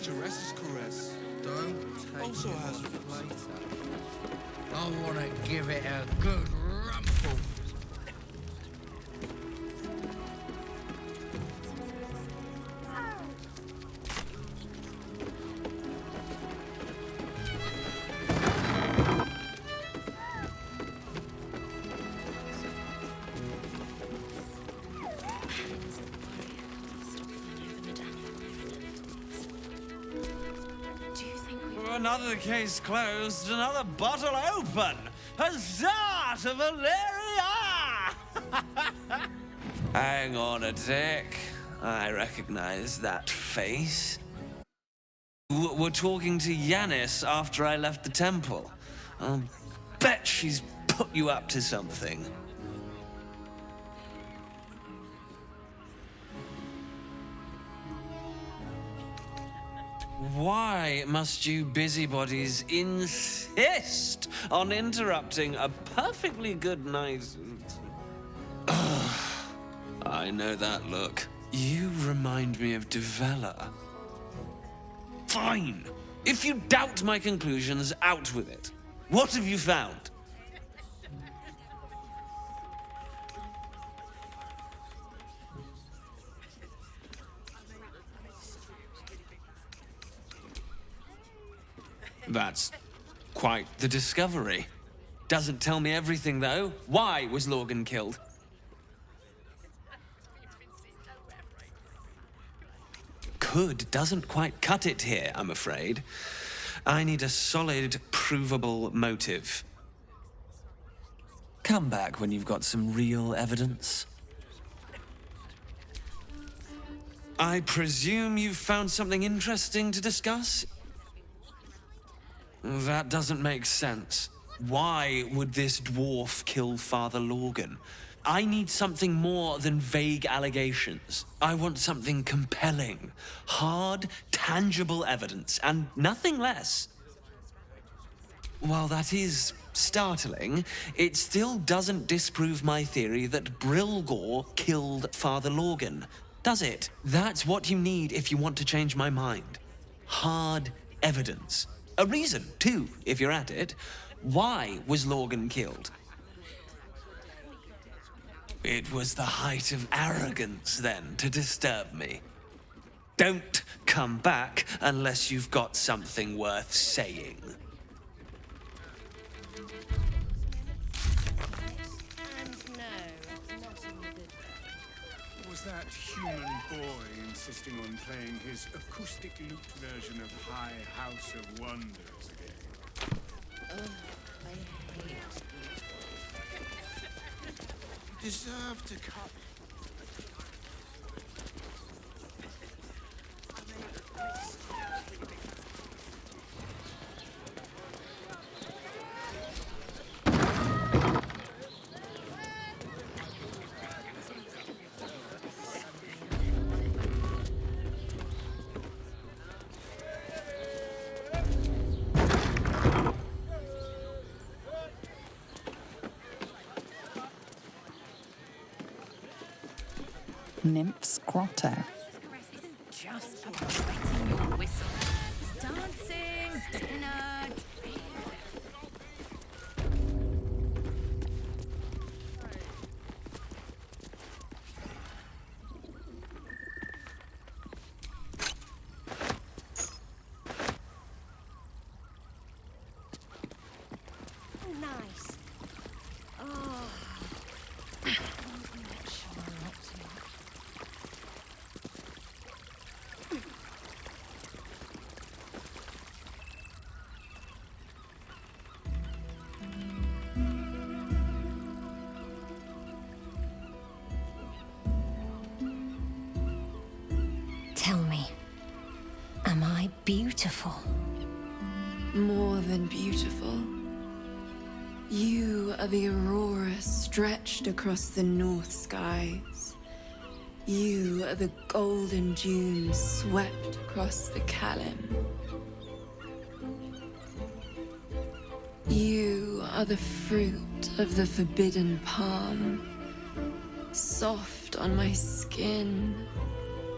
Duresse's caress Don't take also it has off roots. later. I want to give it a good rumple. Another case closed, another bottle open. Huzzah to Valeria! Hang on a tick. I recognize that face. We're talking to Yanis after I left the temple. I'll bet she's put you up to something. Why must you busybodies insist on interrupting a perfectly good night? I know that look. You remind me of Devella. Fine. If you doubt my conclusions, out with it. What have you found? That's quite the discovery. Doesn't tell me everything, though. Why was Lorgan killed? Could doesn't quite cut it here, I'm afraid. I need a solid, provable motive. Come back when you've got some real evidence. I presume you've found something interesting to discuss? That doesn't make sense. Why would this dwarf kill Father Lorgan? I need something more than vague allegations. I want something compelling, hard, tangible evidence, and nothing less. While that is startling, it still doesn't disprove my theory that Brilgor killed Father Lorgan, does it? That's what you need if you want to change my mind. Hard evidence. A reason, too, if you're at it. Why was Lorgan killed? It was the height of arrogance, then, to disturb me. Don't come back unless you've got something worth saying. Was that human boy insisting on playing his acoustic lute version of High House of Wonders again? Oh, I hate you. You deserve to cut. Nymph's Grotto. Isn't just about wetting your whistle. It's dancing, dinner. Nice. Oh. Tell me, am I beautiful? More than beautiful. You are the aurora stretched across the north skies. You are the golden dunes swept across the Kalim. You are the fruit of the forbidden palm, soft on my skin,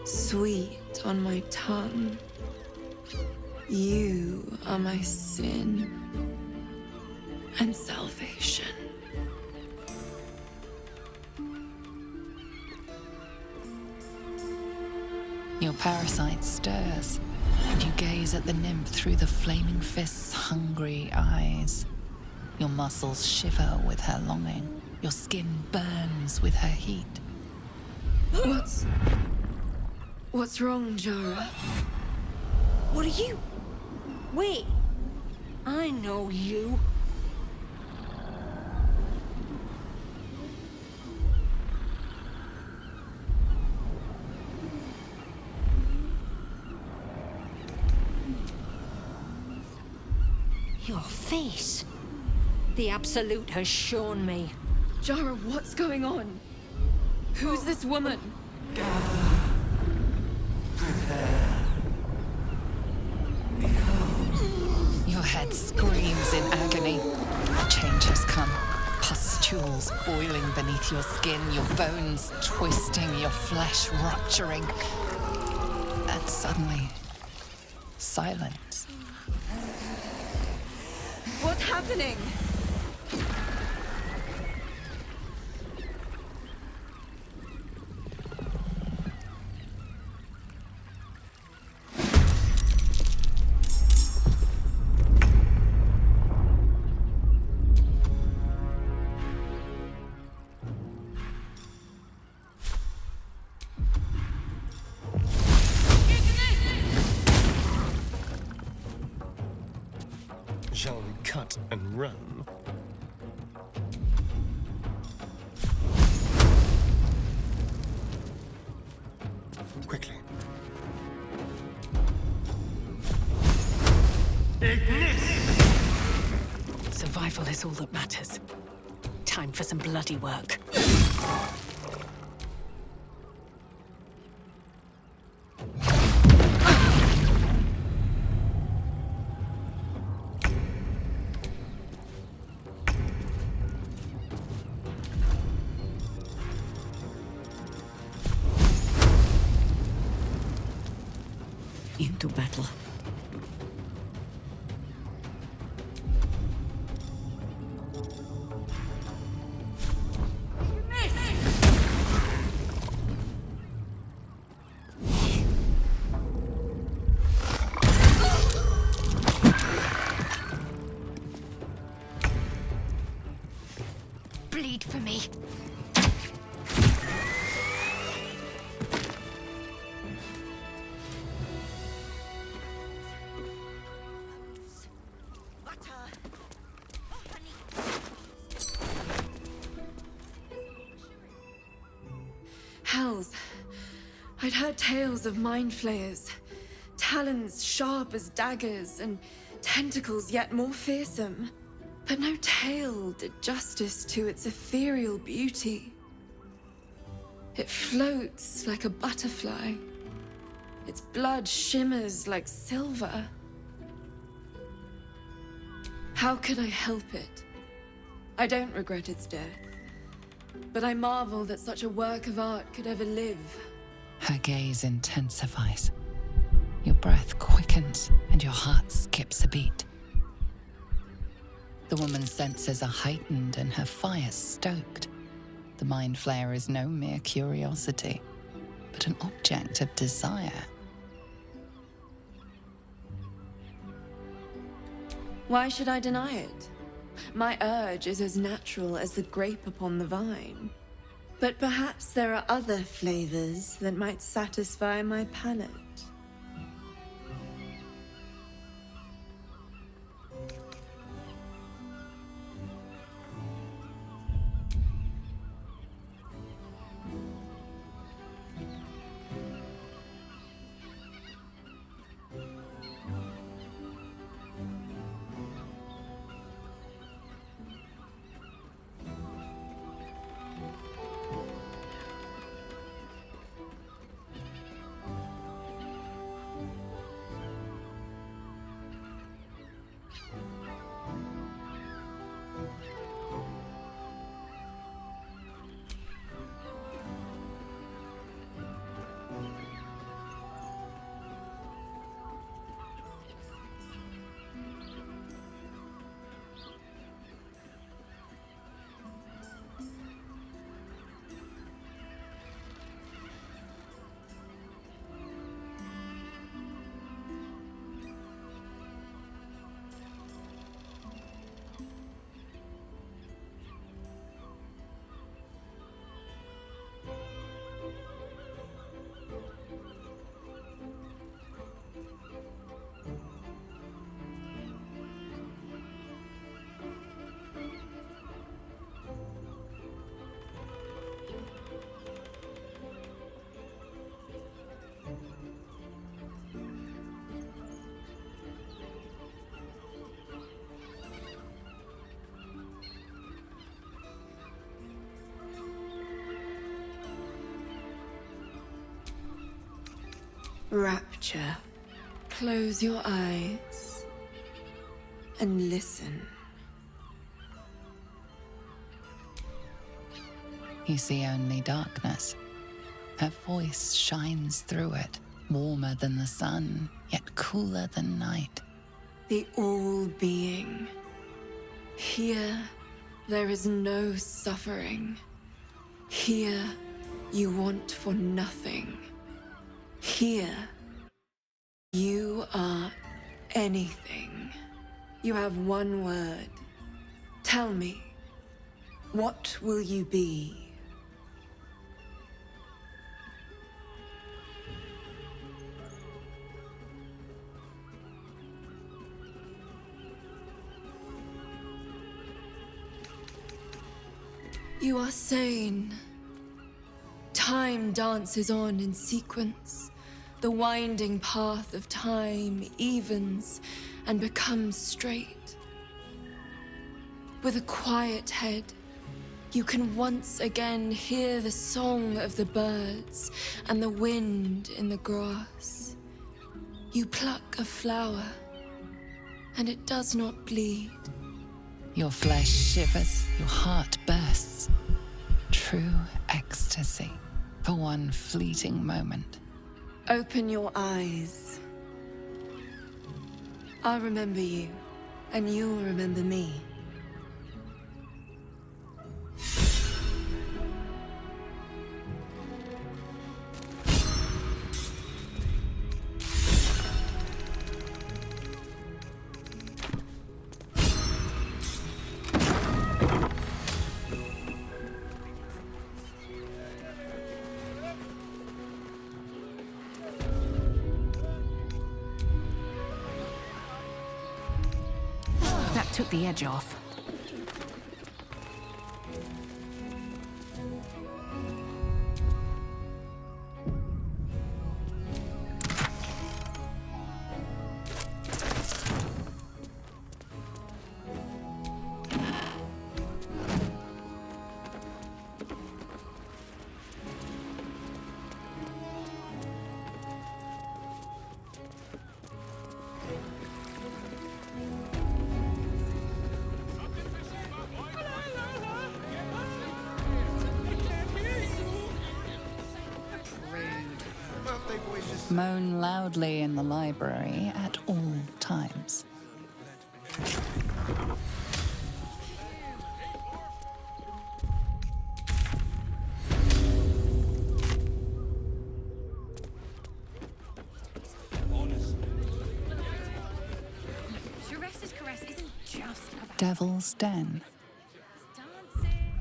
sweet on my tongue. You are my sin and salvation. Your parasite stirs, and you gaze at the nymph through the flaming fist's hungry eyes. Your muscles shiver with her longing. Your skin burns with her heat. What's wrong, Jara? What are you? Wait. I know you. Your face. The Absolute has shown me. Jara, what's going on? Who's this woman? Your head screams in agony. Change has come. Pustules boiling beneath your skin, your bones twisting, your flesh rupturing. And suddenly, silence. What's happening? Shall we cut and run? Quickly. Survival is all that matters. Time for some bloody work. Into battle. Bleed for me. Hells. I'd heard tales of mind flayers. Talons sharp as daggers, and tentacles yet more fearsome. But no tale did justice to its ethereal beauty. It floats like a butterfly. Its blood shimmers like silver. How could I help it? I don't regret its death. But I marvel that such a work of art could ever live. Her gaze intensifies. Your breath quickens and your heart skips a beat. The woman's senses are heightened and her fire stoked. The mind flayer is no mere curiosity, but an object of desire. Why should I deny it? My urge is as natural as the grape upon the vine. But perhaps there are other flavors that might satisfy my palate. rapture. Close your eyes and listen. You see only darkness. Her voice shines through it, warmer than the sun, yet cooler than night. The All-Being. Here, there is no suffering. Here, you want for nothing. Here, you are anything. You have one word. Tell me, what will you be? You are sane. Time dances on in sequence. The winding path of time evens and becomes straight. With a quiet head, you can once again hear the song of the birds and the wind in the grass. You pluck a flower, and it does not bleed. Your flesh shivers, your heart bursts. True ecstasy for one fleeting moment. Open your eyes. I'll remember you, and you'll remember me. That took the edge off. Moan loudly in the library at all times. Shuresa's caress isn't just about Devil's Den. dancing,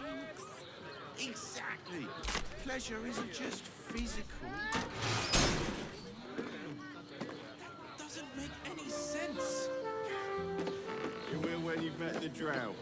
drinks. Exactly. Pleasure isn't just physical. That doesn't make any sense. You will when you've met the drow.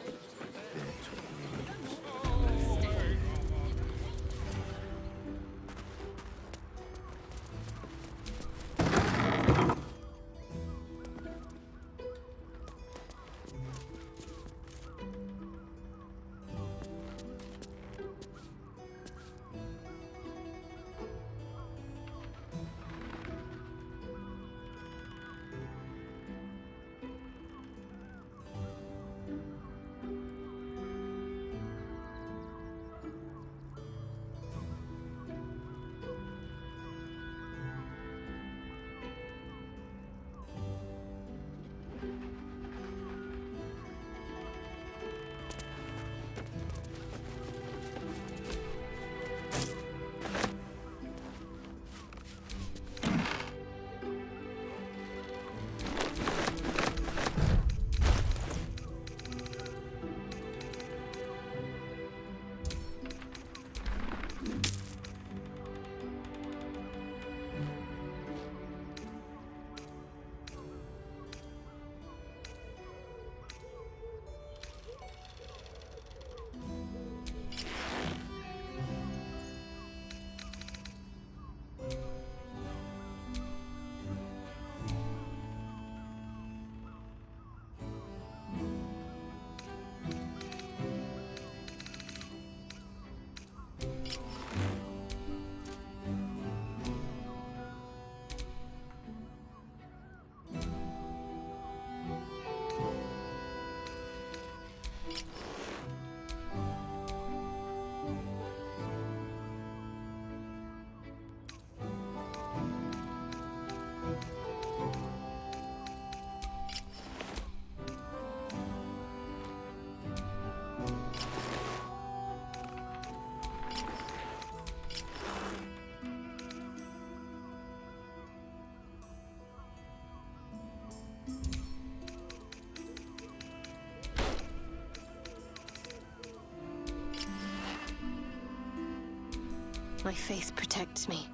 My faith protects me.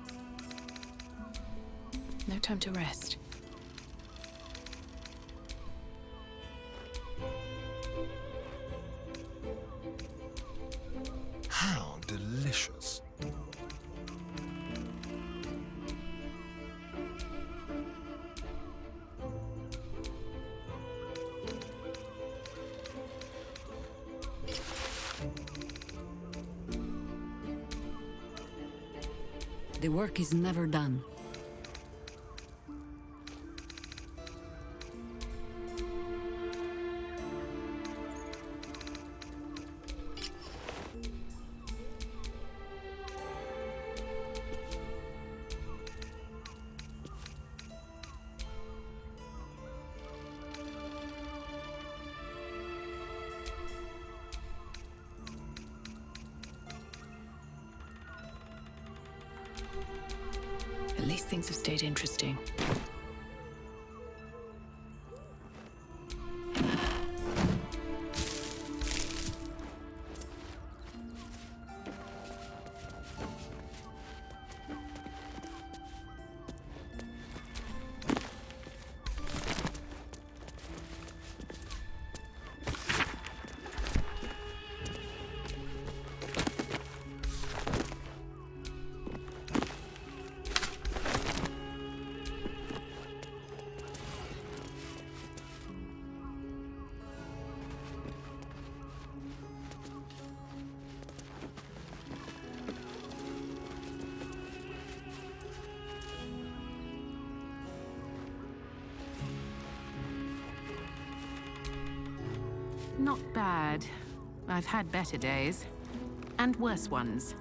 No time to rest. How delicious. The work is never done. At least things have stayed interesting. Not bad. I've had better days. And worse ones.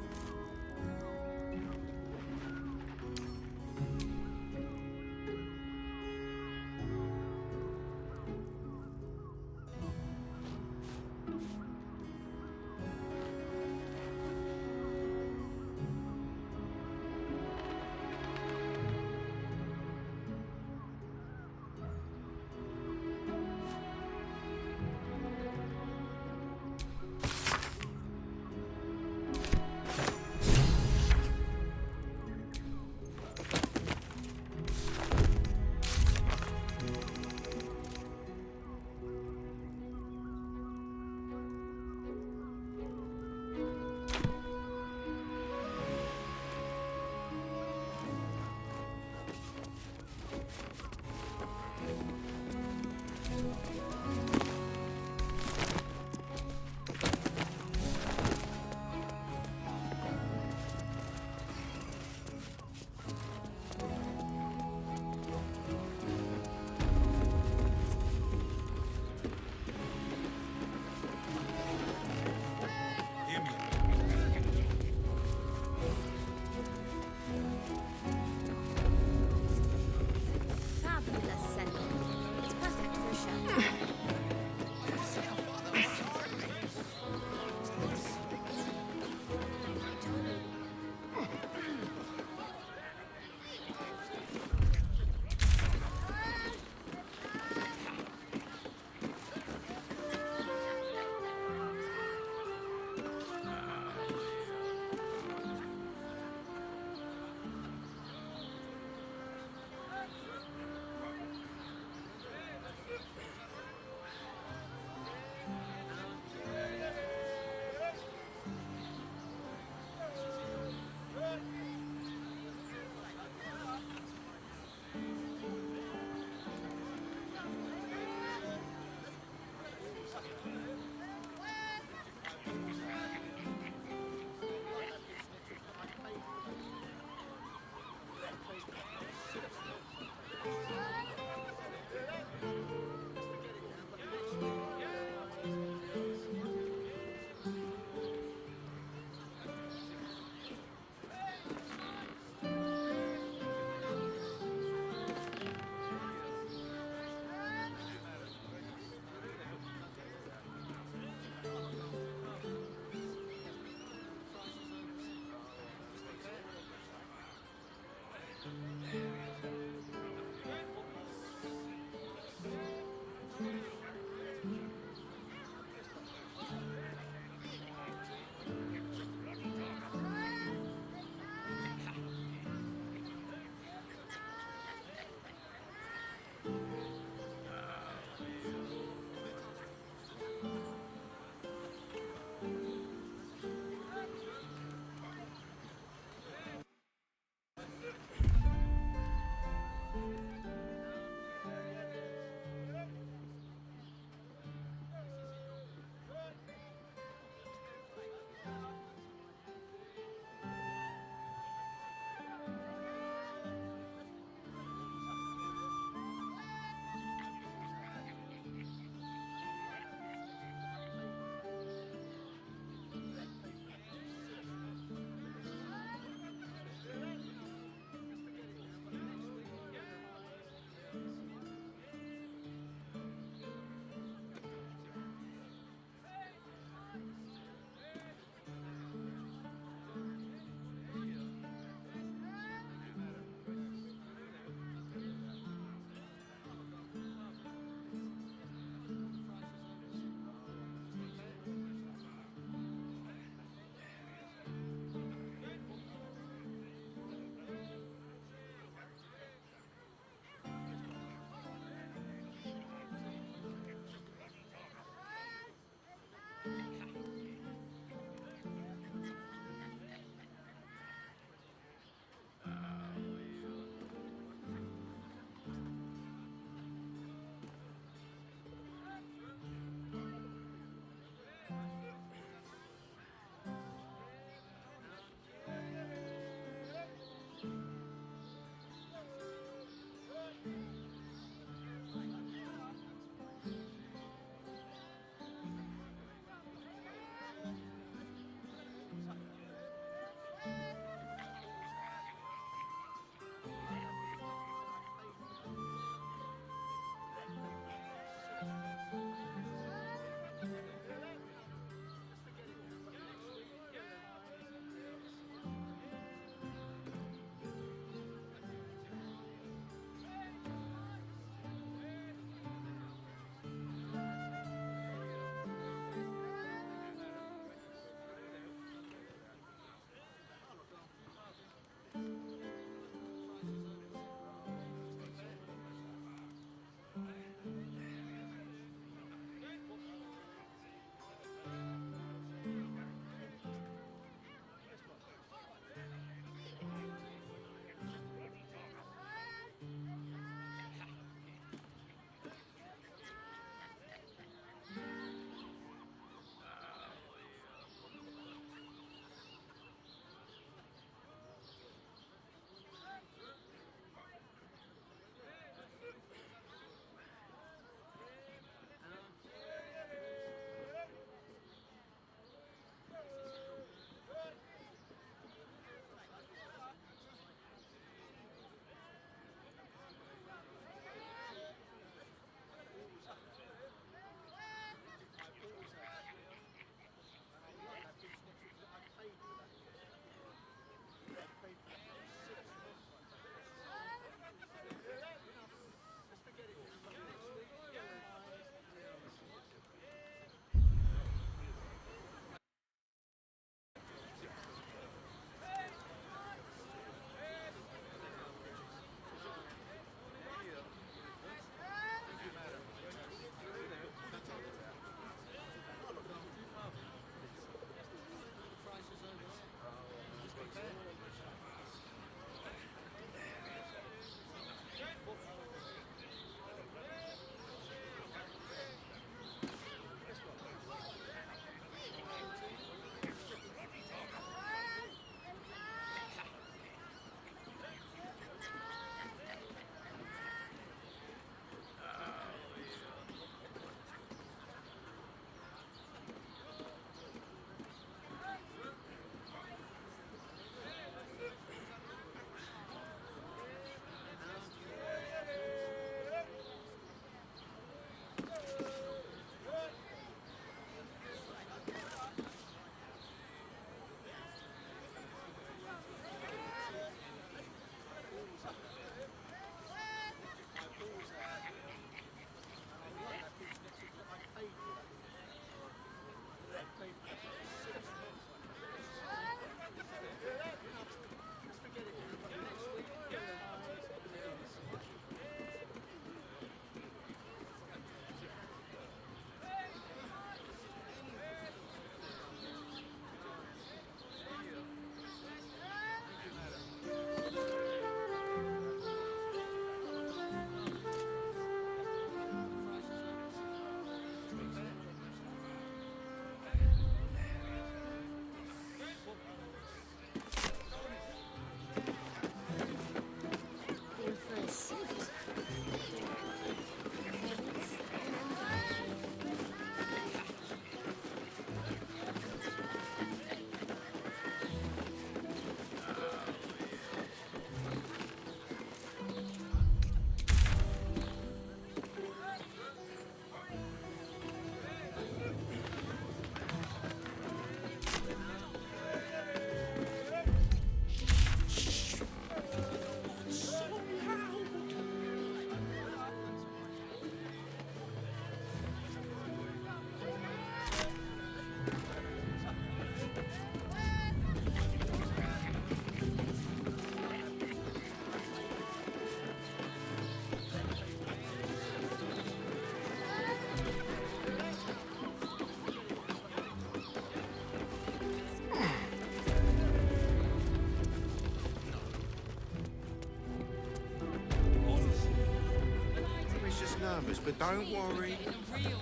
just nervous, but don't worry.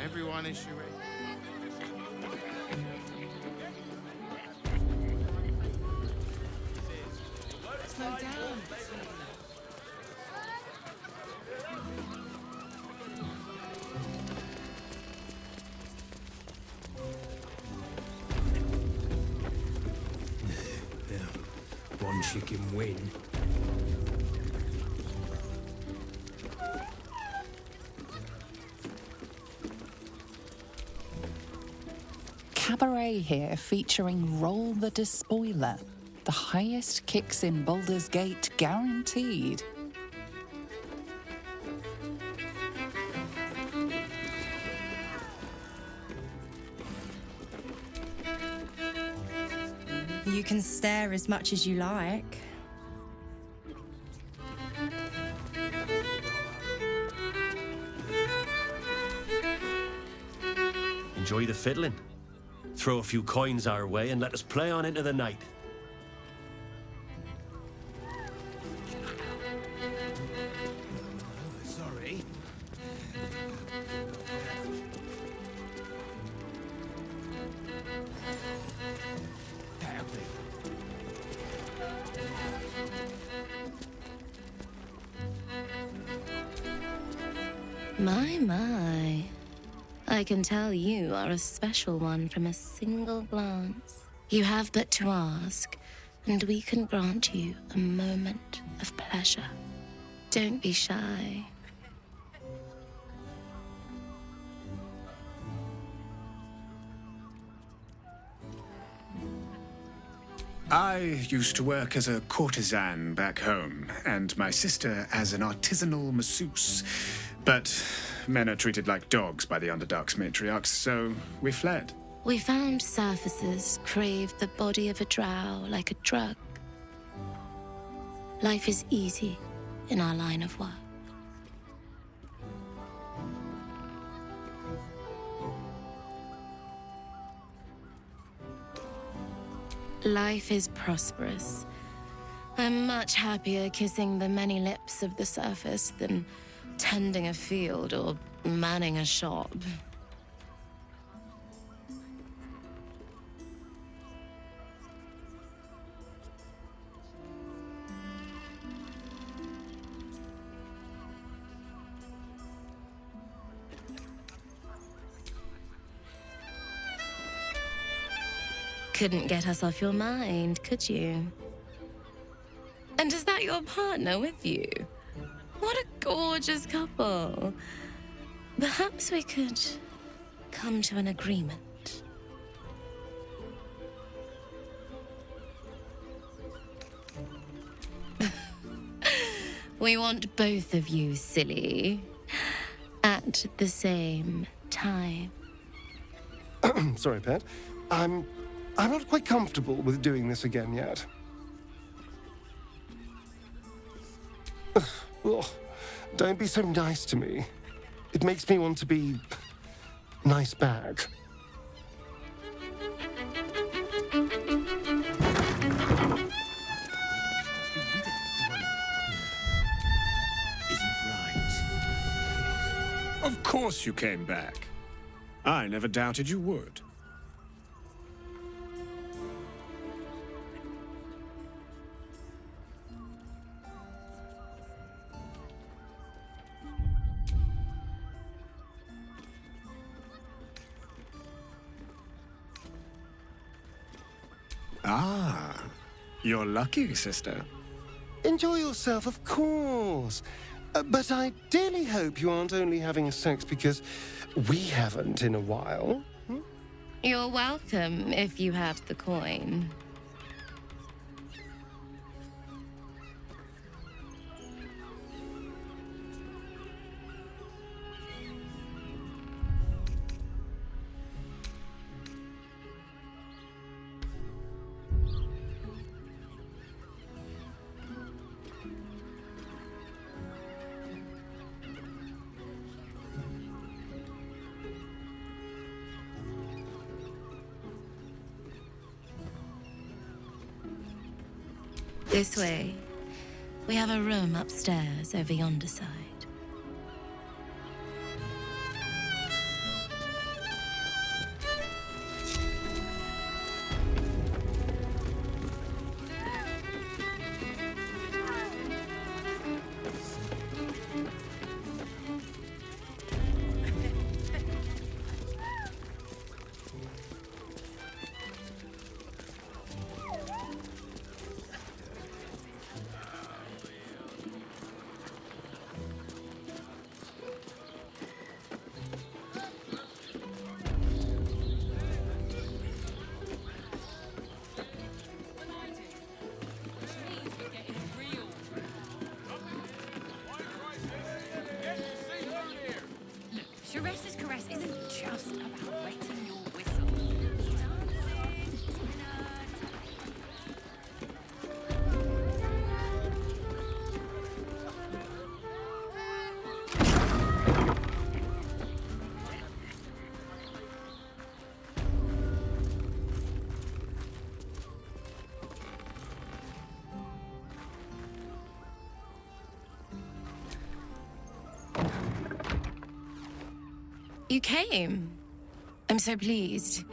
Everyone is sure. Slow down. One chicken win. Cabaret here featuring Roll the Despoiler. The highest kicks in Baldur's Gate guaranteed. You can stare as much as you like. Enjoy the fiddling. Throw a few coins our way and let us play on into the night. Sorry. My. I can tell you are a special one from a single glance. You have but to ask, and we can grant you a moment of pleasure. Don't be shy. I used to work as a courtesan back home, and my sister as an artisanal masseuse. But men are treated like dogs by the Underdark's matriarchs, so we fled. We found surfacers craved the body of a drow like a drug. Life is easy in our line of work. Life is prosperous. I'm much happier kissing the many lips of the surface than tending a field or manning a shop. Couldn't get us off your mind, could you? And is that your partner with you? What a gorgeous couple. Perhaps we could come to an agreement. We want both of you, silly, at the same time. Sorry, Pat. I'm not quite comfortable with doing this again yet. Ugh, don't be so nice to me. It makes me want to be nice back. Isn't right. Of course you came back. I never doubted you would. Ah, you're lucky, sister. Enjoy yourself, of course. But I dearly hope you aren't only having sex because we haven't in a while. You're welcome if you have the coin. This way. We have a room upstairs over yonder side. Teresa's caress isn't just about wetting your whistle. Dancing, You came. I'm so pleased.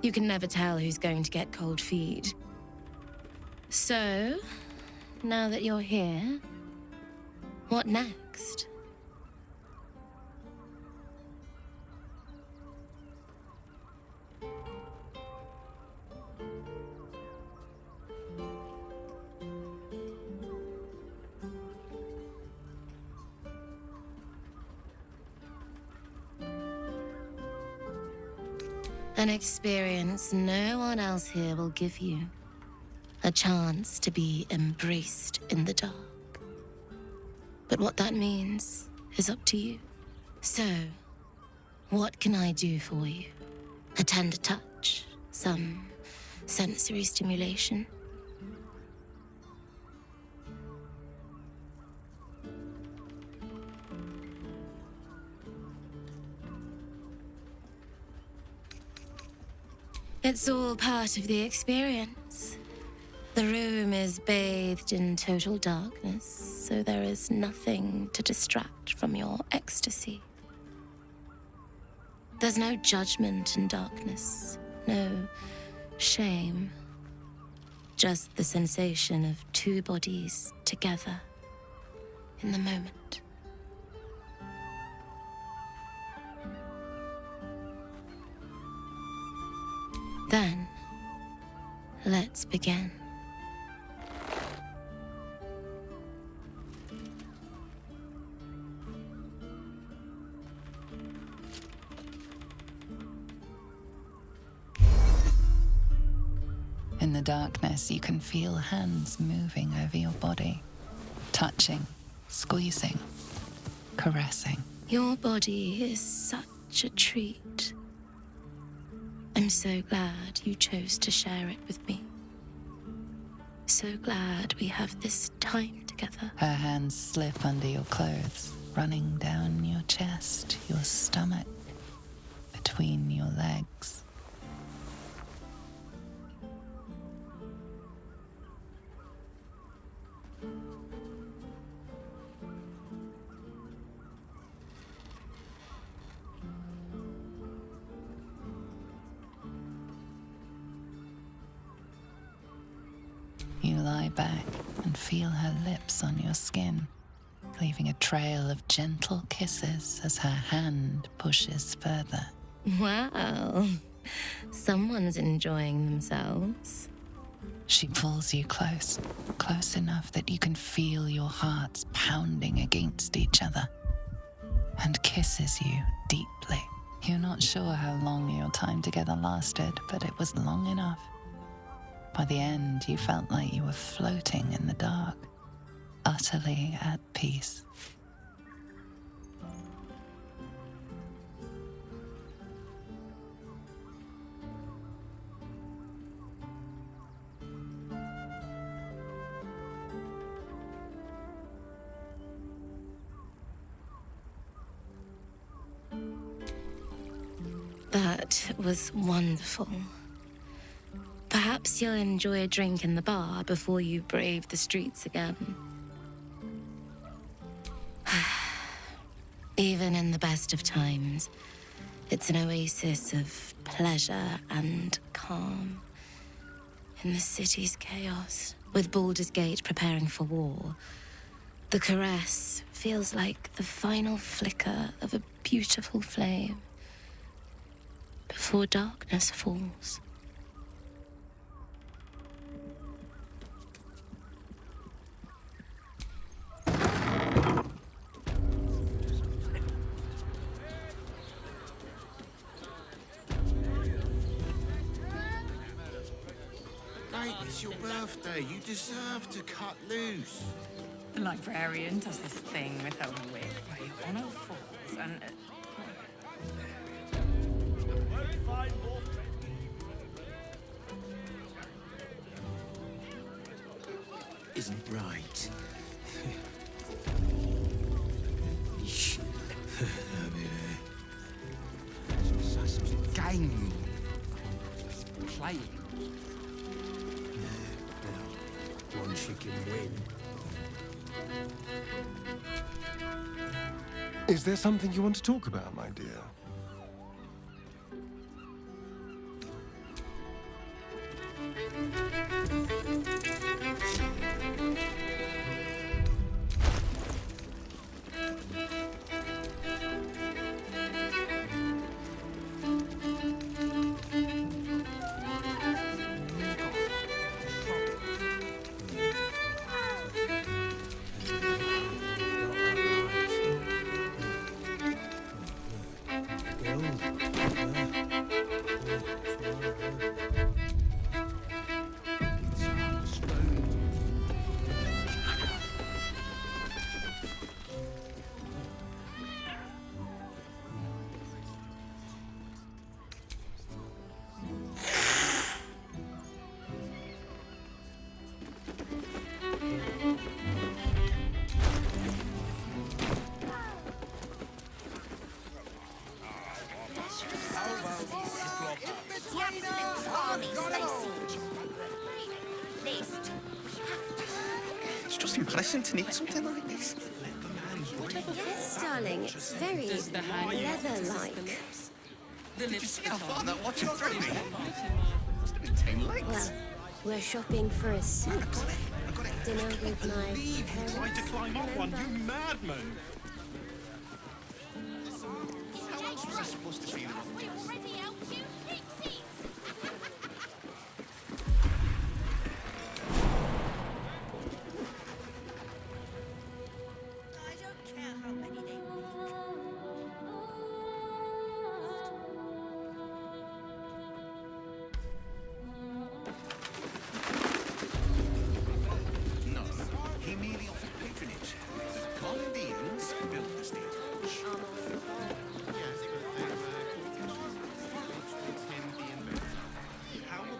You can never tell who's going to get cold feet. So, now that you're here, what next? An experience no one else here will give you. A chance to be embraced in the dark. But what that means is up to you. So, what can I do for you? A tender touch? Some sensory stimulation? It's all part of the experience. The room is bathed in total darkness, so there is nothing to distract from your ecstasy. There's no judgment in darkness, no shame. Just the sensation of two bodies together in the moment. Then, let's begin. In the darkness, you can feel hands moving over your body, touching, squeezing, caressing. Your body is such a treat. I'm so glad you chose to share it with me. So glad we have this time together. Her hands slip under your clothes, running down your chest, your stomach, between your legs. You lie back and feel her lips on your skin, leaving a trail of gentle kisses as her hand pushes further. Wow, someone's enjoying themselves. She pulls you close, close enough that you can feel your hearts pounding against each other, and kisses you deeply. You're not sure how long your time together lasted, but it was long enough. By the end, you felt like you were floating in the dark, utterly at peace. That was wonderful. Perhaps you'll enjoy a drink in the bar before you brave the streets again. Even in the best of times, it's an oasis of pleasure and calm. In the city's chaos, with Baldur's Gate preparing for war, the caress feels like the final flicker of a beautiful flame before darkness falls. Mate, it's your birthday. You deserve to cut loose. The librarian does this thing with her whip where you're on all fours and... isn't right. Such a game. Playing. Now, one chicken win. Is there something you want to talk about, my dear? It's just impressive to need something like this. Yes, darling, it's very leather-like. Did you see how far that watch has thrown me? Must have been 10 legs. Well, we're shopping for a suit. Dinner with my parents. Tried to climb up one, you madman! How else was I supposed to feel? No, he merely offered patronage. The Columbians built the stage.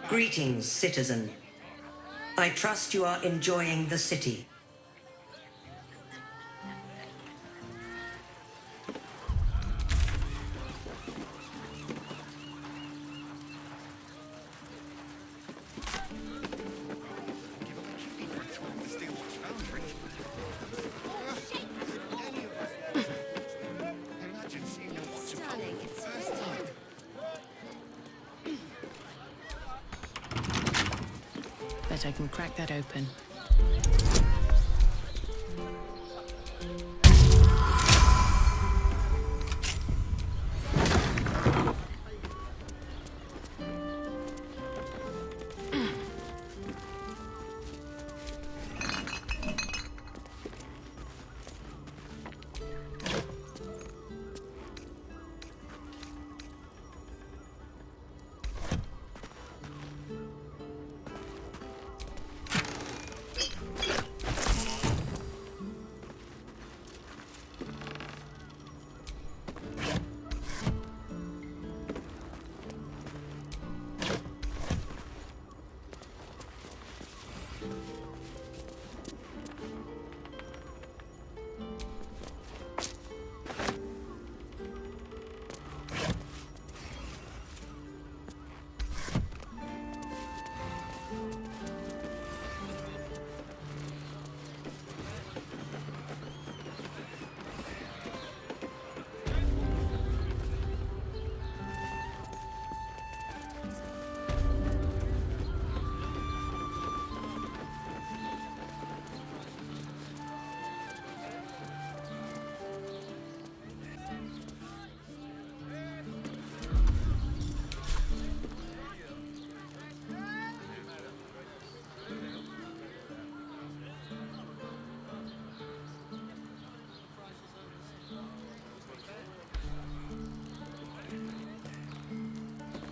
Greetings, citizen. I trust you are enjoying the city. Bet I can crack that open.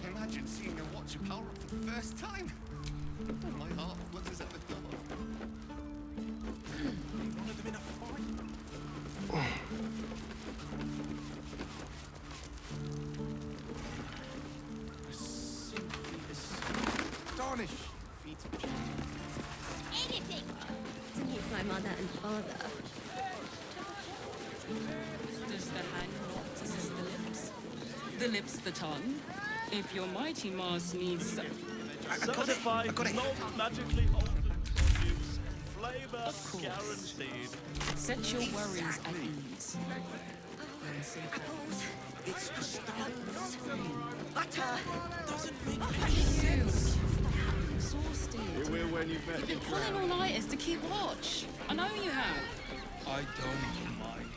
Imagine seeing a watcher power up for the first time. My heart flutters at the thought. One of them in a fight. Simply astonish. Anything father. Does the hand not assist the lips? The lips the tongue? If your mighty mass needs... Certified, non-magically altered produce. Flavor guaranteed. Set your worries at ease. It's the stones. Butter doesn't make You. Exhausted. You will when you've met You've been pulling all-nighters to keep watch. I know you have. I don't mind.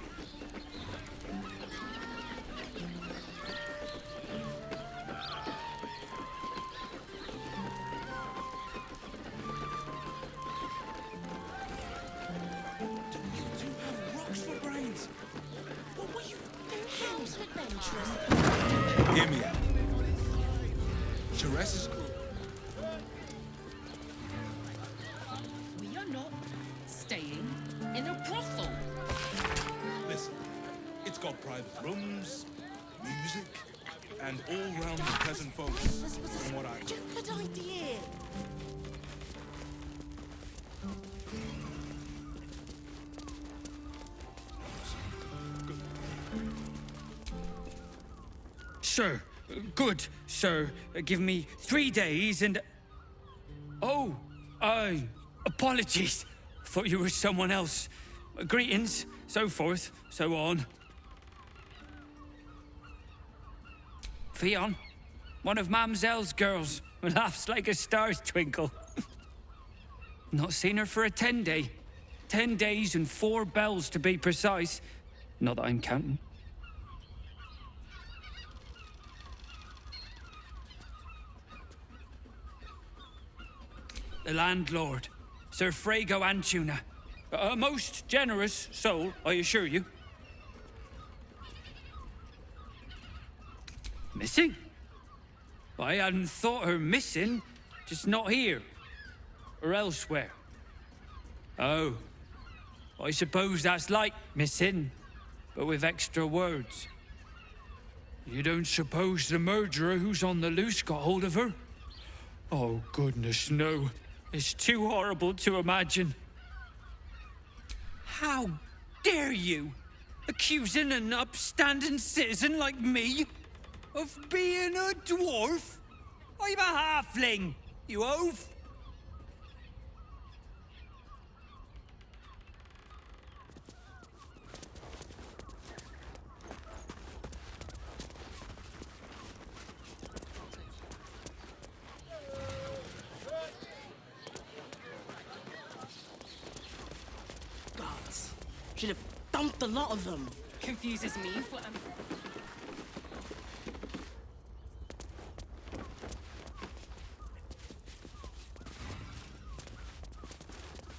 Hear me out. Teresa's group. We are not staying in a brothel. Listen, it's got private rooms, music, and all-round pleasant folks, from what I... Good idea. Sir, good, sir. Give me 3 days and... Oh, apologies. Thought you were someone else. Greetings, so forth, so on. Fionn, one of Mamselle's girls, laughs like a star's twinkle. Not seen her for a 10-day. 10 days and 4 bells to be precise. Not that I'm counting. The landlord, Sir Frago Antuna. A most generous soul, I assure you. Missing? I hadn't thought her missing, just not here. Or elsewhere. Oh, I suppose that's like missing, but with extra words. You don't suppose the murderer who's on the loose got hold of her? Oh, goodness, no. It's too horrible to imagine. How dare you? Accusing an upstanding citizen like me of being a dwarf? I'm a halfling, you oaf. Should have dumped a lot of them. Confuses me for...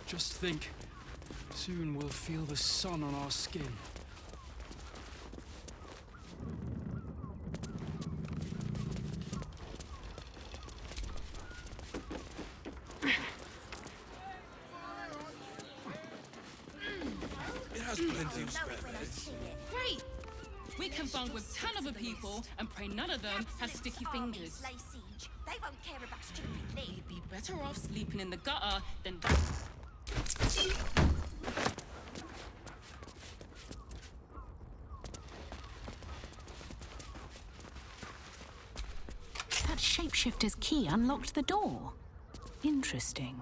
Just think, soon we'll feel the sun on our skin. Plenty of spare beds. Great! We can bunk with 10 other people and pray none of them have sticky fingers. They won't care about stupid We'd be better off sleeping in the gutter than... That shapeshifter's key unlocked the door. Interesting.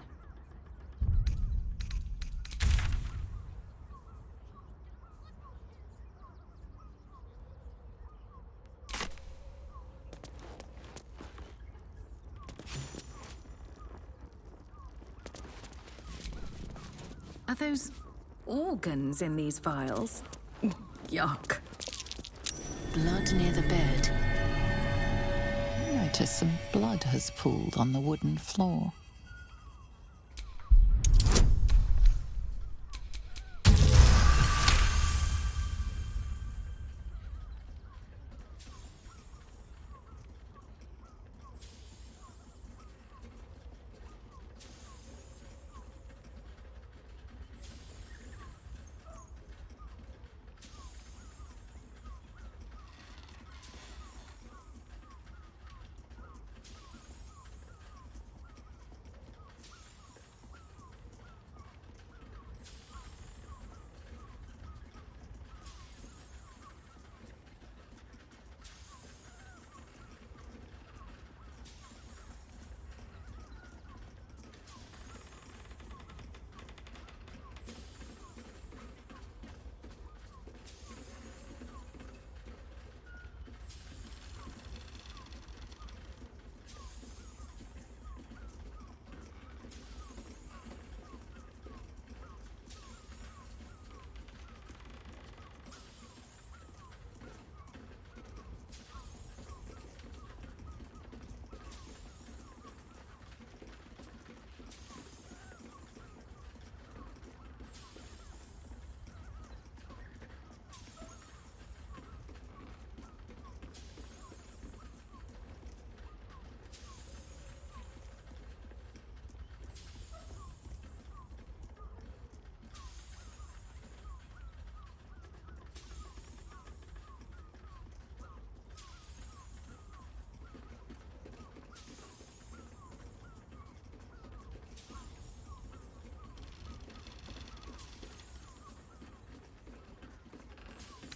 Are those organs in these vials? Yuck. Blood near the bed. You notice some blood has pooled on the wooden floor.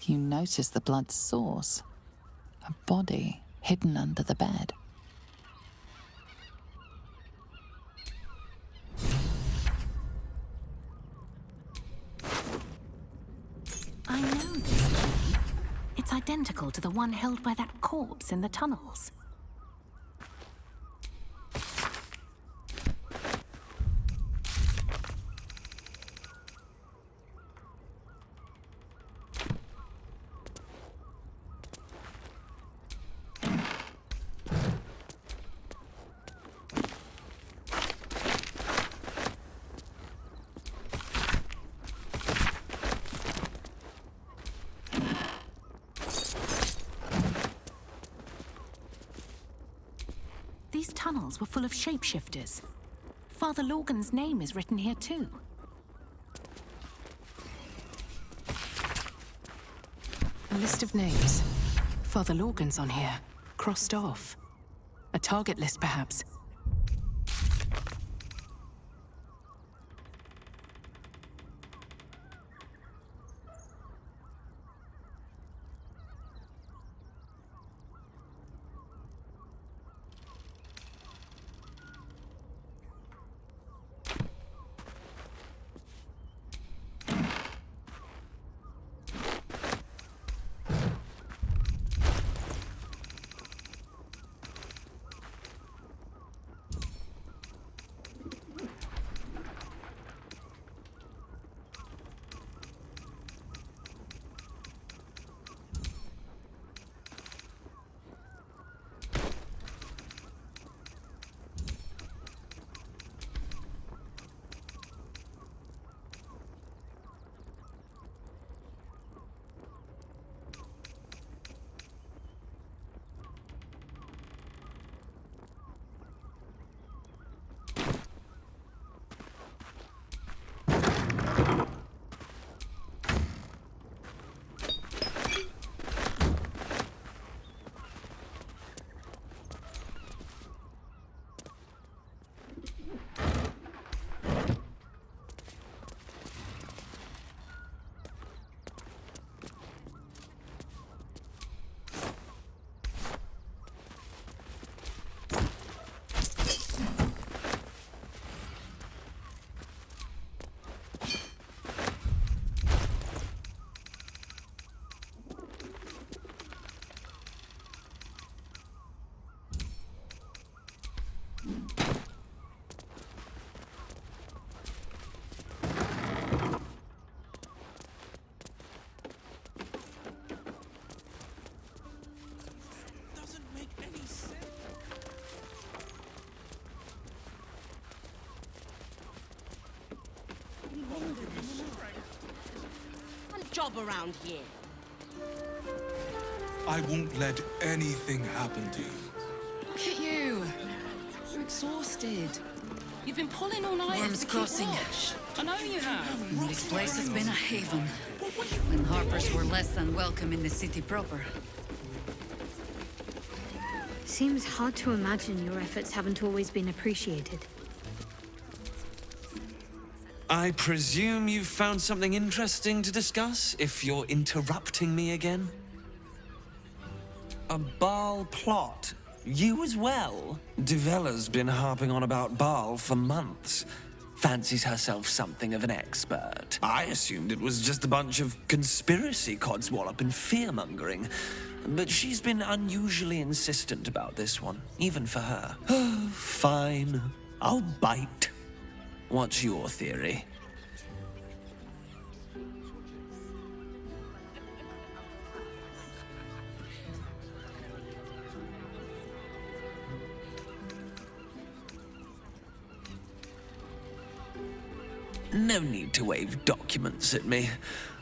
You notice the blood's source. A body hidden under the bed. I know this key. It's identical to the one held by that corpse in the tunnels. These tunnels were full of shapeshifters. Father Lorgan's name is written here too. A list of names. Father Lorgan's on here, crossed off. A target list, perhaps. Job around here. I won't let anything happen to you. Look at you. You're exhausted. You've been pulling all night. Worm's Crossing. I know you have. This place has been a haven. When Harpers were less than welcome in the city proper. Seems hard to imagine your efforts haven't always been appreciated. I presume you've found something interesting to discuss, if you're interrupting me again? A Baal plot? You as well? Devella's been harping on about Baal for months. Fancies herself something of an expert. I assumed it was just a bunch of conspiracy codswallop and fear-mongering. But she's been unusually insistent about this one, even for her. Fine. I'll bite. What's your theory? No need to wave documents at me.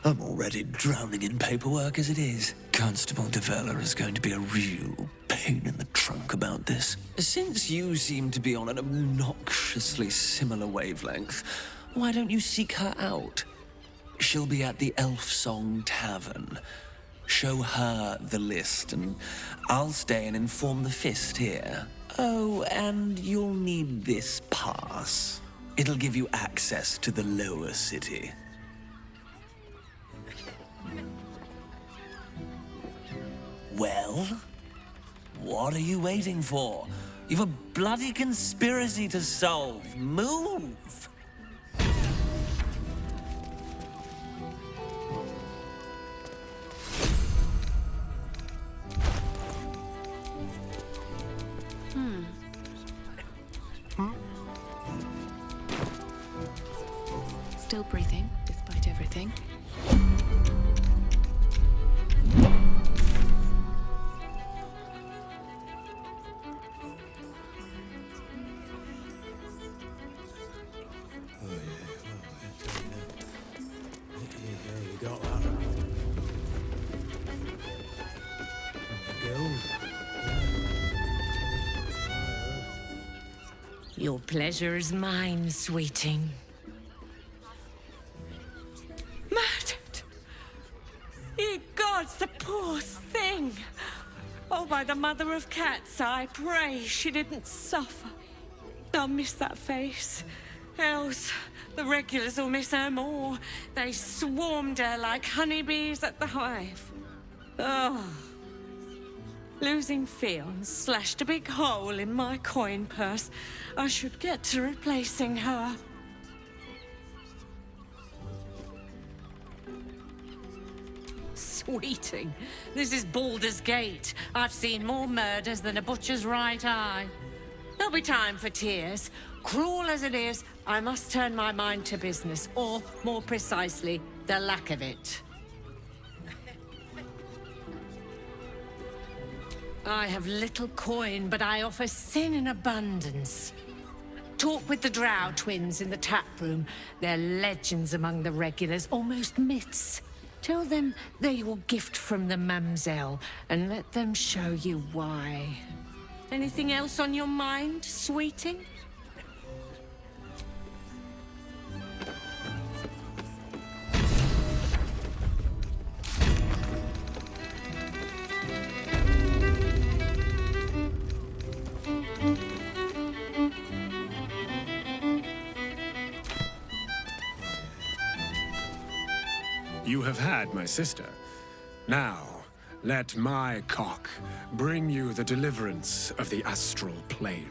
I'm already drowning in paperwork as it is. Constable Devella is going to be a real pain in the trunk about this. Since you seem to be on an obnoxiously similar wavelength, why don't you seek her out? She'll be at the Elf Song Tavern. Show her the list, and I'll stay and inform the Fist here. Oh, and you'll need this pass. It'll give you access to the lower city. Well? What are you waiting for? You've a bloody conspiracy to solve. Move! Still breathing, despite everything. You got that. Your pleasure is mine, sweeting. Murdered! Ye gods, the poor thing! Oh, by the mother of cats, I pray she didn't suffer. I'll miss that face. Else, the regulars will miss her more. They swarmed her like honeybees at the hive. Oh. Losing Fionn slashed a big hole in my coin purse. I should get to replacing her. Sweeting, this is Baldur's Gate. I've seen more murders than a butcher's right eye. There'll be time for tears. Cruel as it is, I must turn my mind to business, or, more precisely, the lack of it. I have little coin, but I offer sin in abundance. Talk with the Drow twins in the tap room. They're legends among the regulars, almost myths. Tell them they're your gift from the Mamselle, and let them show you why. Anything else on your mind, sweeting? You have had my sister. Now, let my cock bring you the deliverance of the astral plane.